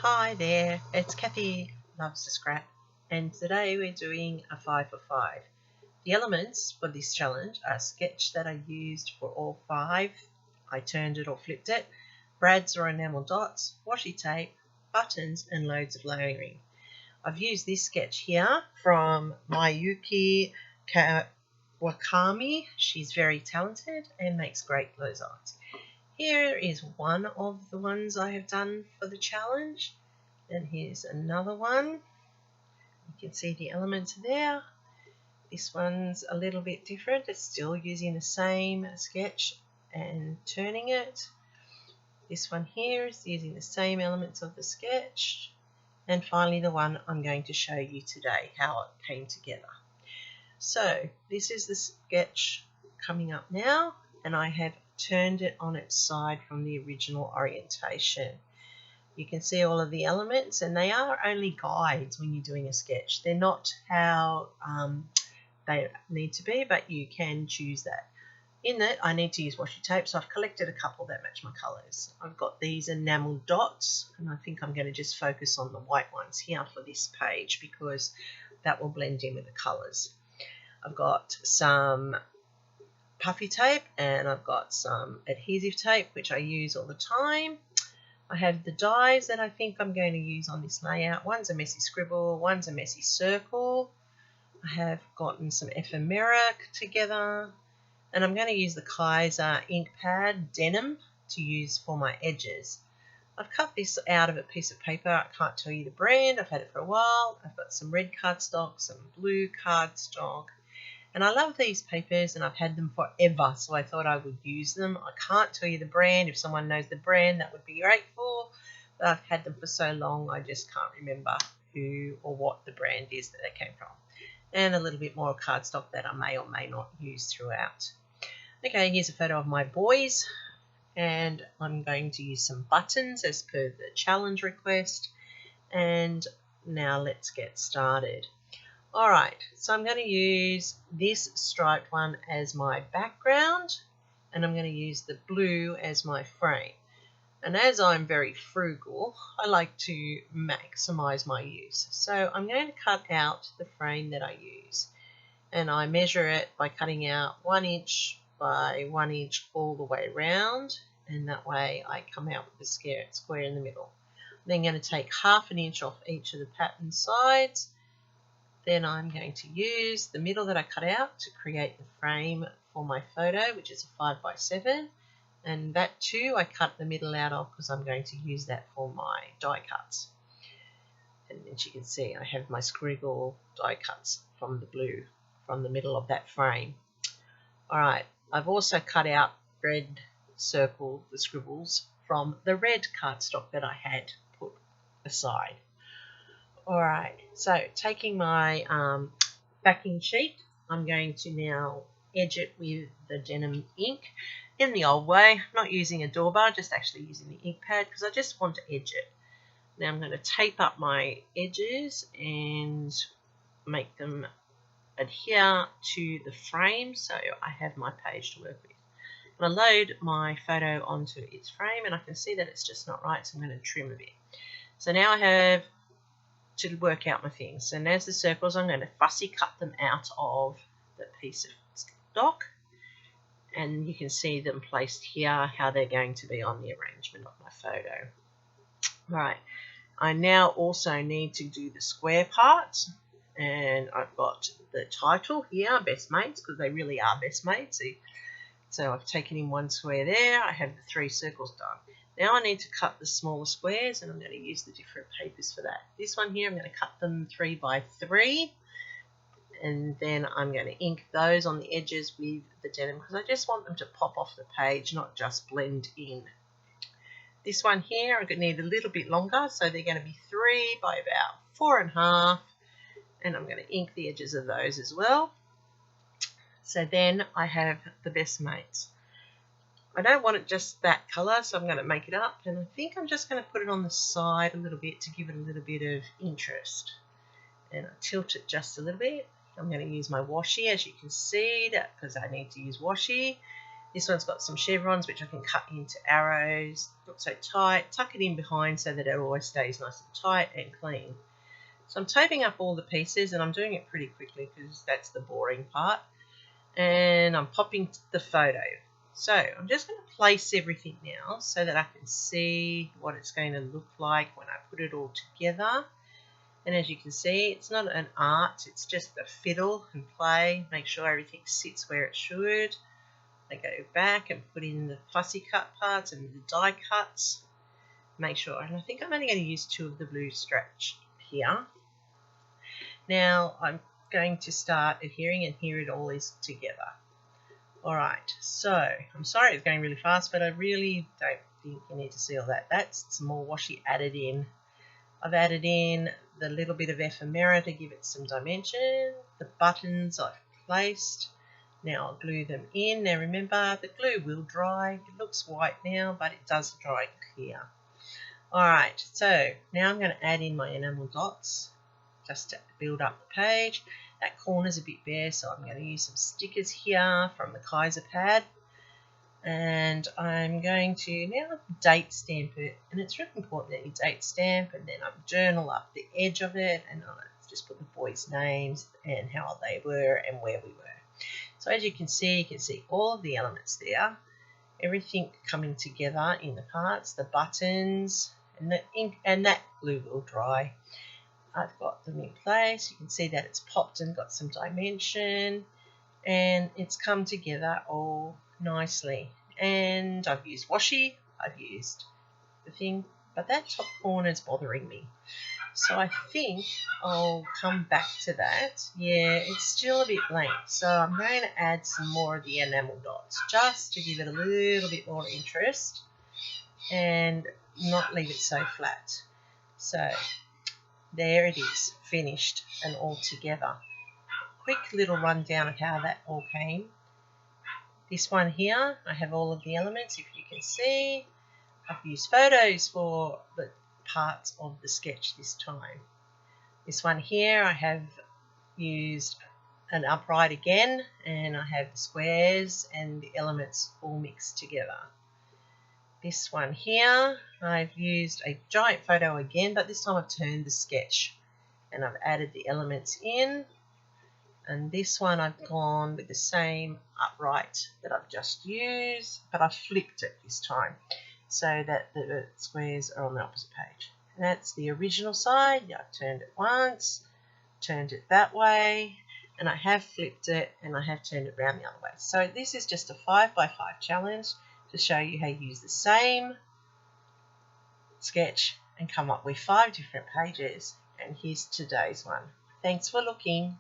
Hi there, it's Kathy Loves to Scrap, and today we're doing a 5 for 5. The elements for this challenge are a sketch that I used for all 5. I turned it or flipped it, brads or enamel dots, washi tape, buttons and loads of layering. I've used this sketch here from Myuki Kawakami. She's very talented and makes great clothes art. Here is one of the ones I have done for the challenge, and here's another one. You can see the elements there. This one's a little bit different. It's still using the same sketch and turning it. This one here is using the same elements of the sketch. And finally the one I'm going to show you today, how it came together. So this is the sketch coming up now, and I have turned it on its side from the original orientation. You can see all of the elements, and they are only guides when you're doing a sketch. They're not how they need to be, but you can choose that. In it, I need to use washi tape, so I've collected a couple that match my colours. I've got these enamel dots, and I think I'm going to just focus on the white ones here for this page because that will blend in with the colours. I've got some puffy tape and I've got some adhesive tape which I use all the time. I have the dies that I think I'm going to use on this layout. One's a messy scribble, one's a messy circle. I have gotten some ephemera together, and I'm going to use the Kaiser ink pad denim to use for my edges. I've cut this out of a piece of paper. I can't tell you the brand. I've had it for a while. I've got some red cardstock, some blue cardstock. And I love these papers, and I've had them forever, so I thought I would use them. I can't tell you the brand. If someone knows the brand, that would be great for. But I've had them for so long, I just can't remember who or what the brand is that they came from. And a little bit more cardstock that I may or may not use throughout. Okay, here's a photo of my boys, and I'm going to use some buttons as per the challenge request. And now let's get started. Alright, so I'm going to use this striped one as my background, and I'm going to use the blue as my frame. And as I'm very frugal, I like to maximize my use. So I'm going to cut out the frame that I use, and I measure it by cutting out 1 inch by 1 inch all the way around, and that way I come out with a square in the middle. I'm then going to take 1/2 inch off each of the pattern sides. Then I'm going to use the middle that I cut out to create the frame for my photo, which is a 5 by 7. And that too I cut the middle out of because I'm going to use that for my die cuts. And as you can see, I have my scribble die cuts from the blue, from the middle of that frame. Alright, I've also cut out red circle, the scribbles, from the red cardstock that I had put aside. Alright, so taking my backing sheet, I'm going to now edge it with the denim ink in the old way, not using a door bar, just actually using the ink pad because I just want to edge it. Now I'm going to tape up my edges and make them adhere to the frame so I have my page to work with. I'm going to load my photo onto its frame, and I can see that it's just not right, so I'm going to trim a bit. So now I have to work out my things. So as the circles, I'm going to fussy cut them out of the piece of stock, and you can see them placed here, how they're going to be on the arrangement of my photo. Right, I now also need to do the square parts, and I've got the title here, Best Mates, because they really are best mates. So I've taken in 1 square there, I have the 3 circles done. Now I need to cut the smaller squares, and I'm going to use the different papers for that. This one here, I'm going to cut them 3 by 3, and then I'm going to ink those on the edges with the denim because I just want them to pop off the page, not just blend in. This one here, I'm going to need a little bit longer, so they're going to be 3 by about 4.5, and I'm going to ink the edges of those as well. So then I have the Best Mates. I don't want it just that colour, so I'm going to make it up, and I think I'm just going to put it on the side a little bit to give it a little bit of interest. And I tilt it just a little bit. I'm going to use my washi, as you can see, because I need to use washi. This one's got some chevrons which I can cut into arrows, not so tight, tuck it in behind so that it always stays nice and tight and clean. So I'm taping up all the pieces, and I'm doing it pretty quickly because that's the boring part. And I'm popping the photo. So I'm just going to place everything now so that I can see what it's going to look like when I put it all together. And as you can see, it's not an art, it's just a fiddle and play, make sure everything sits where it should. I go back and put in the fussy cut parts and the die cuts. Make sure, and I think I'm only going to use 2 of the blue stretch here. Now I'm going to start adhering, and here it all is together. Alright, so I'm sorry it's going really fast, but I really don't think you need to see all that. That's some more washi added in. I've added in the little bit of ephemera to give it some dimension. The buttons I've placed. Now I'll glue them in. Now remember, the glue will dry. It looks white now, but it does dry clear. Alright, so now I'm going to add in my enamel dots just to build up the page. That corner's a bit bare, so I'm going to use some stickers here from the Kaiser pad. And I'm going to now date stamp it, and it's really important that you date stamp, and then I journal up the edge of it, and I just put the boys' names and how old they were and where we were. So as you can see all of the elements there, everything coming together in the parts, the buttons, and the ink, and that glue will dry. I've got them in place. You can see that it's popped and got some dimension, and it's come together all nicely. And I've used washi, I've used the thing, but that top corner is bothering me. So I think I'll come back to that. Yeah, it's still a bit blank, so I'm going to add some more of the enamel dots just to give it a little bit more interest and not leave it so flat. So there it is, finished and all together. Quick little rundown of how that all came. This one here, I have all of the elements, if you can see. I've used photos for the parts of the sketch this time. This one here, I have used an upright again, and I have the squares and the elements all mixed together. This one here, I've used a giant photo again, but this time I've turned the sketch and I've added the elements in. And this one I've gone with the same upright that I've just used, but I've flipped it this time so that the squares are on the opposite page. And that's the original side. I've turned it once, turned it that way, and I have flipped it, and I have turned it around the other way. So this is just a 5x5 challenge to show you how you use the same sketch and come up with 5 different pages. And here's today's one. Thanks for looking.